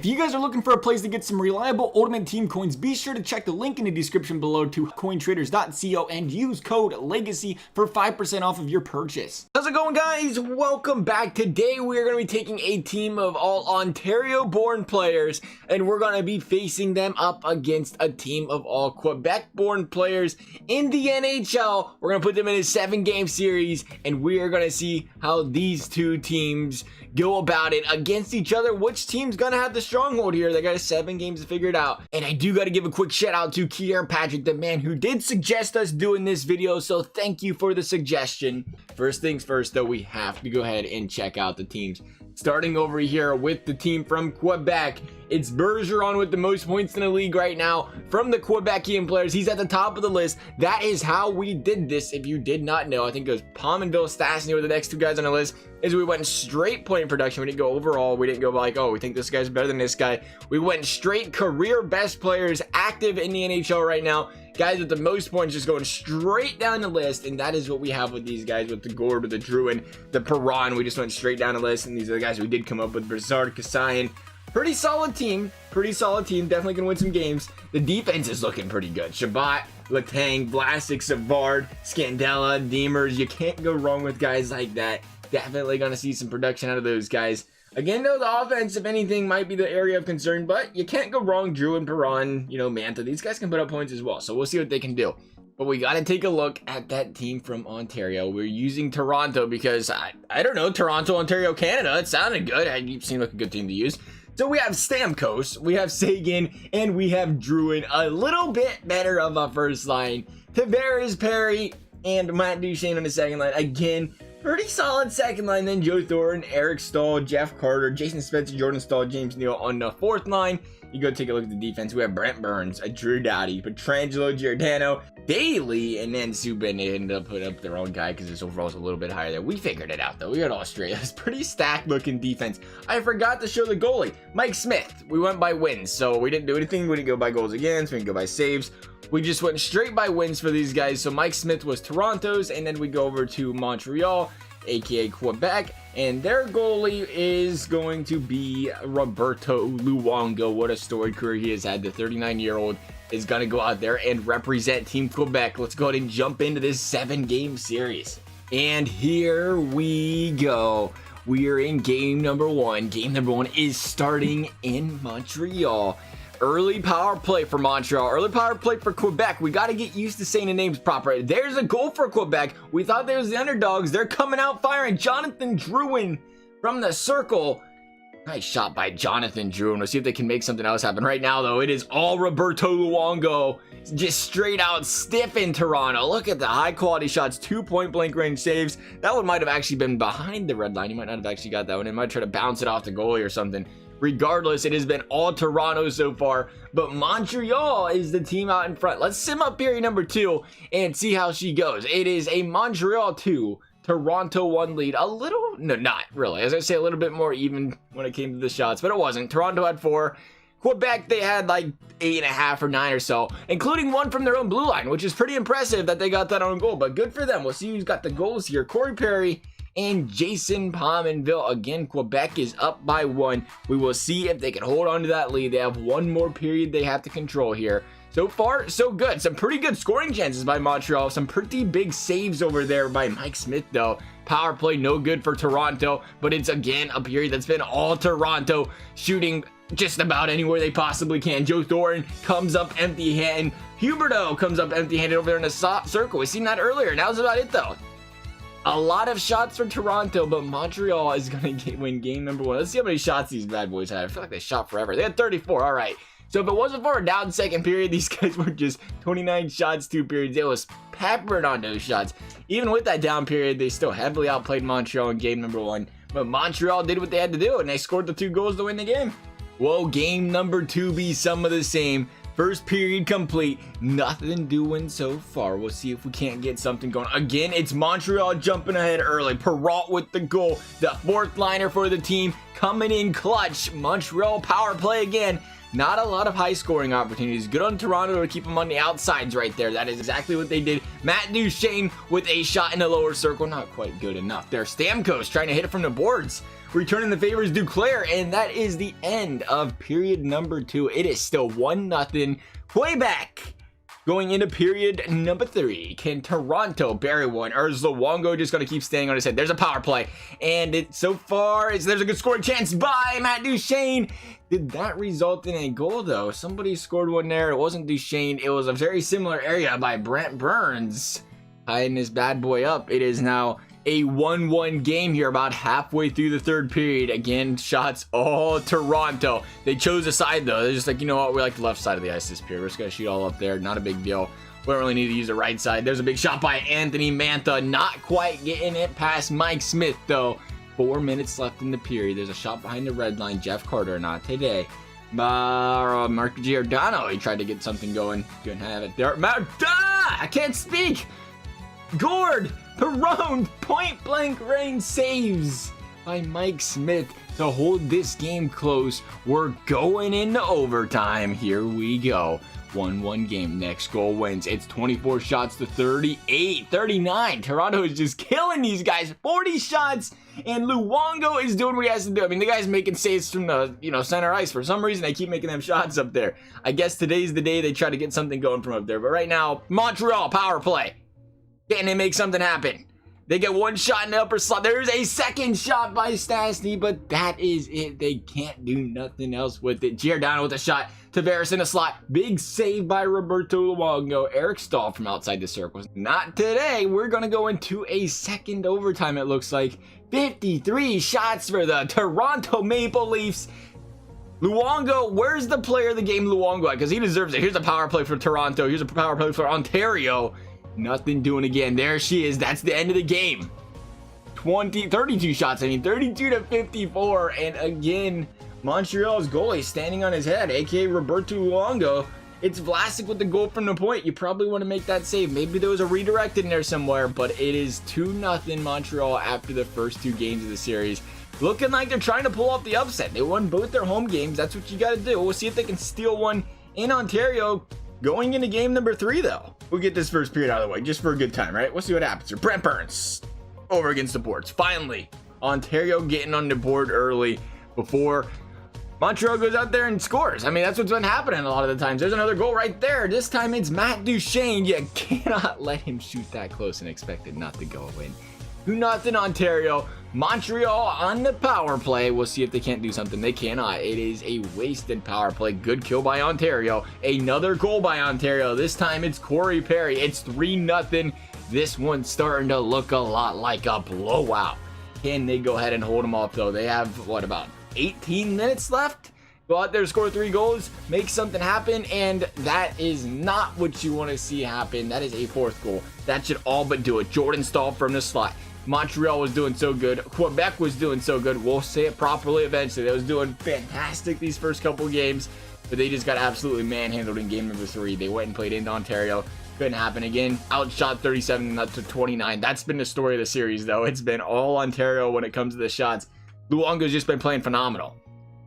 you guys are looking for a place to get some reliable Ultimate Team coins, be sure to check the link in the description below to cointraders.co and use code LEGACY for 5% off of your purchase. How's it going, guys? Welcome back. Today we are going to be taking a team of all Ontario-born players and we're going to be facing them up against a team of all Quebec-born players in the NHL. We're going to put them in a 7-game series and we are going to see how these two teams go about it against each other. Which team's gonna have the stronghold here? They got 7 games to figure it out. And I do got to give a quick shout out to Kier Patrick, the man who did suggest us doing this video, so thank you for the suggestion. First things first though, we have to go ahead and check out the teams. Starting over here with the team from Quebec, it's Bergeron with the most points in the league right now from the Quebecian players. He's at the top of the list. That is how we did this. If you did not know, I think it was Pominville, Stastny were the next 2 guys on the list. Is we went straight point production. We didn't go overall. We didn't go like, oh, we think this guy's better than this guy. We went straight career best players active in the NHL right now. Guys with the most points just going straight down the list, and that is what we have with these guys, with the Gord, with the Druin, the Perron. We just went straight down the list, and these are the guys we did come up with. Brazard, Kasayan. Pretty solid team. Definitely gonna win some games. The defense is looking pretty good. Shabbat, Letang, Vlasic, Savard, Scandella, Demers. You can't go wrong with guys like that. Definitely gonna see some production out of those guys. Again, though, the offense, if anything, might be the area of concern, but you can't go wrong. Drew and Perron, you know, Mantha, these guys can put up points as well, so we'll see what they can do. But we got to take a look at that team from Ontario. We're using Toronto because, I don't know, Toronto, Ontario, Canada. It sounded good. It seemed like a good team to use. So we have Stamkos, we have Sagan, and we have Druin. A little bit better of a first line. Tavares, Perry, and Matt Duchene on the second line. Again, pretty solid second line. Then Joe Thornton, Eric Stahl, Jeff Carter, Jason Spencer, Jordan Stahl, James Neal on the fourth line. You go take a look at the defense. We have Brent Burns, Drew Doughty, Petrangelo, Giordano, Bailey, and then Subban. They ended up putting up their own guy because his overall is a little bit higher there. We figured it out though. We got Australia's pretty stacked looking defense. I forgot to show the goalie, Mike Smith. We went by wins, so we didn't do anything. We didn't go by goals against. We didn't go by saves. We just went straight by wins for these guys. So Mike Smith was Toronto's, and then we go over to Montreal, aka Quebec, and their goalie is going to be Roberto Luongo. What a storied career he has had. The 39-year-old is going to go out there and represent Team Quebec. Let's go ahead and jump into this 7-game series. And here we go. We are in game number 1. Game number 1 is starting in Montreal. Early power play for Montreal. Early power play for Quebec. We got to get used to saying the names proper. There's a goal for Quebec. We thought they was the underdogs. They're coming out firing. Jonathan Drouin from the circle. Nice shot by Jonathan Drouin. We'll see if they can make something else happen. Right now, though, it is all Roberto Luongo. Just straight out stiff in Toronto. Look at the high quality shots. 2 point-blank range saves. That one might have actually been behind the red line. He might not have actually got that one. He might try to bounce it off the goalie or something. Regardless, it has been all Toronto so far, but Montreal is the team out in front. Let's sim up period number 2 and see how she goes. It is a Montreal 2, Toronto 1 lead. A little, no, not really. As I say, a little bit more even when it came to the shots, but it wasn't. Toronto had 4. Quebec, they had like 8.5 or 9 or so, including 1 from their own blue line, which is pretty impressive that they got that on goal, but good for them. We'll see who's got the goals here. Corey Perry and Jason Pominville. Again, Quebec is up by 1. We will see if they can hold on to that lead. They have 1 more period they have to control here. So far, so good. Some pretty good scoring chances by Montreal. Some pretty big saves over there by Mike Smith, though. Power play, no good for Toronto, but it's, again, a period that's been all Toronto, shooting just about anywhere they possibly can. Joe Thornton comes up empty-handed. Huberdeau comes up empty-handed over there in the circle. We've seen that earlier. That was about it, though. A lot of shots for Toronto, but Montreal is going to win game number 1. Let's see how many shots these bad boys had. I feel like they shot forever. They had 34. All right. So if it wasn't for a down second period, these guys were just 29 shots, 2 periods. It was peppered on those shots. Even with that down period, they still heavily outplayed Montreal in game number 1. But Montreal did what they had to do, and they scored the 2 goals to win the game. Will game number 2 be some of the same? First period complete. Nothing doing so far. We'll see if we can't get something going. Again, it's Montreal jumping ahead early. Perrault with the goal. The 4th liner for the team coming in clutch. Montreal power play again. Not a lot of high scoring opportunities. Good on Toronto to keep them on the outsides right there. That is exactly what they did. Matt Duchene with a shot in the lower circle. Not quite good enough there. Stamkos trying to hit it from the boards. Returning the favors, Duclair, and that is the end of period number 2. It is still 1-0 Quebec. Going into period number 3, can Toronto bury one, or is Luongo just going to keep staying on his head? There's a power play, and so far, there's a good scoring chance by Matt Duchene. Did that result in a goal, though? Somebody scored one there. It wasn't Duchene. It was a very similar area by Brent Burns. Tying this bad boy up. It is now a 1-1 game here about halfway through the third period. Again, shots all Toronto. They chose a side, though. They're just like, you know what? We like the left side of the ice this period. We're just going to shoot all up there. Not a big deal. We don't really need to use the right side. There's a big shot by Anthony Mantha. Not quite getting it past Mike Smith, though. 4 minutes left in the period. There's a shot behind the red line. Jeff Carter, not today. Mark Giordano. He tried to get something going. Couldn't have it there. I can't speak. Gord, Perron, point blank range saves by Mike Smith to hold this game close. We're going into overtime. Here we go. 1-1 game. Next goal wins. It's 24 shots to 38, 39. Toronto is just killing these guys. 40 shots, and Luongo is doing what he has to do. I mean, the guy's making saves from the, center ice. For some reason, they keep making them shots up there. I guess today's the day they try to get something going from up there. But right now, Montreal, power play. Can they make something happen? They get one shot in the upper slot. There's a second shot by Stastny, but that is it. They can't do nothing else with it. Giordano with a shot. Tavares in the slot. Big save by Roberto Luongo. Eric Stahl from outside the circles. Not today. We're going to go into a second overtime, it looks like. 53 shots for the Toronto Maple Leafs. Luongo, where's the player of the game, Luongo? Because he deserves it. Here's a power play for Toronto. Here's a power play for Ontario. Nothing doing again. There she is. That's the end of the game. 32 shots. 32 to 54. And again, Montreal's goalie standing on his head, aka Roberto Luongo. It's Vlasic with the goal from the point. You probably want to make that save. Maybe there was a redirect in there somewhere, but it is 2-0 Montreal after the first 2 games of the series. Looking like they're trying to pull off the upset. They won both their home games. That's what you got to do. We'll see if they can steal one in Ontario going into game number 3, though. We'll get this first period out of the way just for a good time, right? We'll see what happens here. Brent Burns over against the boards. Finally, Ontario getting on the board early before Montreal goes out there and scores. I mean, that's what's been happening a lot of the times. There's another goal right there. This time it's Matt Duchene. You cannot let him shoot that close and expect it not to go in. 2-0 Ontario. Montreal on the power play. We'll see if they can't do something. They cannot. It is a wasted power play. Good kill by Ontario. Another goal by Ontario. This time it's Corey Perry. It's 3-0. This one's starting to look a lot like a blowout. Can they go ahead and hold them off, though? They have, what, about 18 minutes left? Go out there, score 3 goals, make something happen, and that is not what you want to see happen. That is a 4th goal. That should all but do it. Jordan Stahl from the slot. Montreal was doing so good. Quebec was doing so good. We'll say it properly eventually. They was doing fantastic these first couple games, but they just got absolutely manhandled in game number 3. They went and played into Ontario. Couldn't happen again. Outshot 37 to 29. That's been the story of the series, though. It's been all Ontario when it comes to the shots. Luongo's just been playing phenomenal.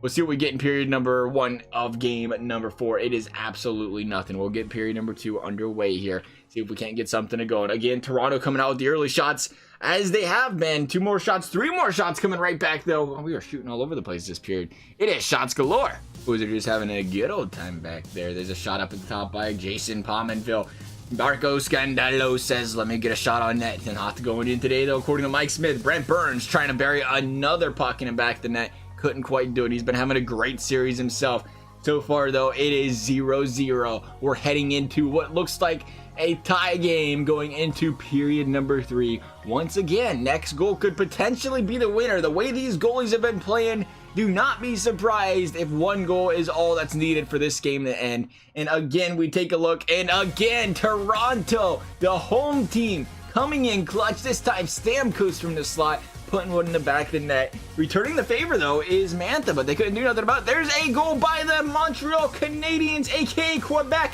We'll see what we get in period number 1 of game number 4. It is absolutely nothing. We'll get period number 2 underway here. See if we can't get something to go. And again, Toronto coming out with the early shots as they have been. 2 more shots, 3 more shots coming right back, though. Oh, we are shooting all over the place this period. It is shots galore. Boys are just having a good old time back there. There's a shot up at the top by Jason Pominville. Marco Scandalo says, let me get a shot on net. Not going in today, though, according to Mike Smith. Brent Burns trying to bury another puck in the back of the net. Couldn't quite do it. He's been having a great series himself. So far, though, it is 0-0. We're heading into what looks like a tie game going into period number 3. Once again, next goal could potentially be the winner. The way these goalies have been playing, do not be surprised if 1 goal is all that's needed for this game to end. And again, we take a look, and again, Toronto, the home team, coming in clutch. This time, Stamkos from the slot, putting one in the back of the net. Returning the favor, though, is Mantha, but they couldn't do nothing about it. There's a goal by the Montreal Canadiens, aka Quebec.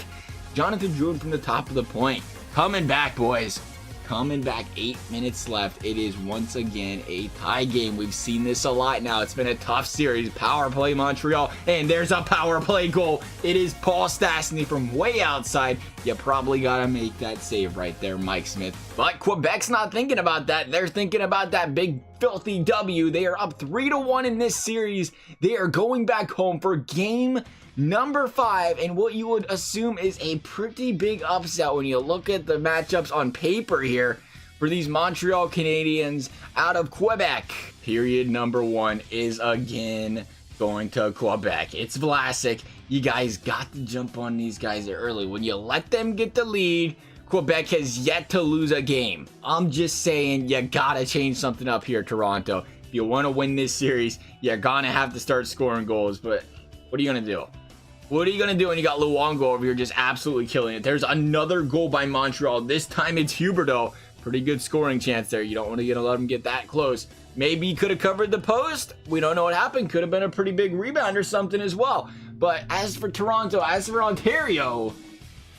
Jonathan Drouin from the top of the point. Coming back, boys. Coming back. 8 minutes left. It is once again a tie game. We've seen this a lot now. It's been a tough series. Power play Montreal, and there's a power play goal. It is Paul Stastny from way outside. You probably got to make that save right there, Mike Smith. But Quebec's not thinking about that. They're thinking about that big filthy W. They are up 3-1 in this series. They are going back home for game number 5, and what you would assume is a pretty big upset when you look at the matchups on paper here for these Montreal Canadiens out of Quebec. Period number 1 is again going to Quebec. It's Vlasic. You guys got to jump on these guys early. When you let them get the lead, Quebec has yet to lose a game. I'm just saying, you gotta change something up here, Toronto. If you want to win this series, you're gonna have to start scoring goals. But what are you gonna do? What are you gonna do when you got Luongo over here just absolutely killing it? There's another goal by Montreal. This time it's Huberdeau. Pretty good scoring chance there. You don't want to let him get that close. Maybe he could have covered the post. We don't know what happened. Could have been a pretty big rebound or something as well. But as for Toronto, as for Ontario,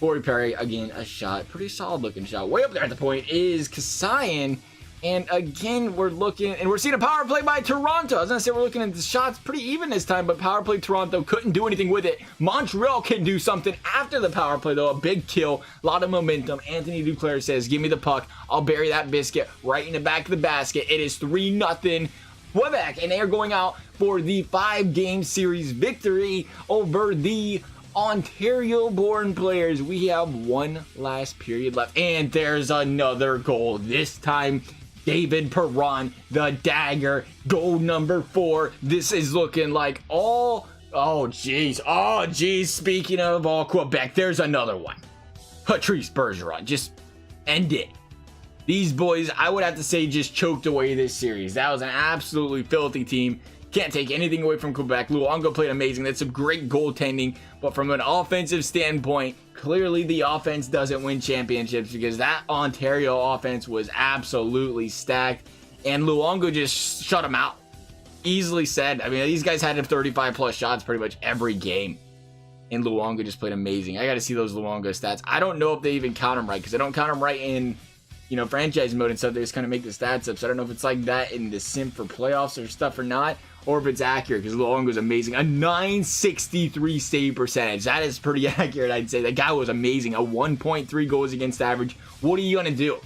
Corey Perry, again, a shot. Pretty solid looking shot. Way up there at the point is Kasayan. And again, we're looking, and we're seeing a power play by Toronto. I was going to say we're looking at the shots pretty even this time, but power play Toronto couldn't do anything with it. Montreal can do something after the power play, though. A big kill, a lot of momentum. Anthony Duclair says, give me the puck. I'll bury that biscuit right in the back of the basket. It is 3-0 Quebec, and they are going out for the 5-game series victory over the Ontario-born players. We have one last period left, and there's another goal. This time, David Perron, the dagger, goal number 4. This is looking like oh geez. Speaking of all Quebec, there's another one. Patrice Bergeron, just end it. These boys, I would have to say, just choked away this series. That was an absolutely filthy team. Can't take anything away from Quebec. Luongo played amazing. That's some great goaltending. But from an offensive standpoint, clearly the offense doesn't win championships because that Ontario offense was absolutely stacked. And Luongo just shut them out. Easily said. I mean, these guys had 35 plus shots pretty much every game. And Luongo just played amazing. I got to see those Luongo stats. I don't know if they even count them right because they don't count them right in, franchise mode and stuff. They just kind of make the stats up. So I don't know if it's like that in the sim for playoffs or stuff or not, or if it's accurate because Luongo is amazing. A 963 save percentage. That is pretty accurate, I'd say. That guy was amazing. A 1.3 goals against average. What are you going to do?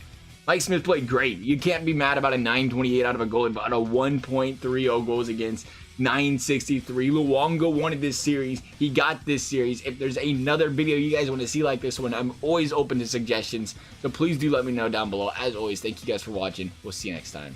Mike Smith played great. You can't be mad about a 928 out of a goalie, but a 1.30 goals against 963. Luongo wanted this series. He got this series. If there's another video you guys want to see like this one, I'm always open to suggestions. So please do let me know down below. As always, thank you guys for watching. We'll see you next time.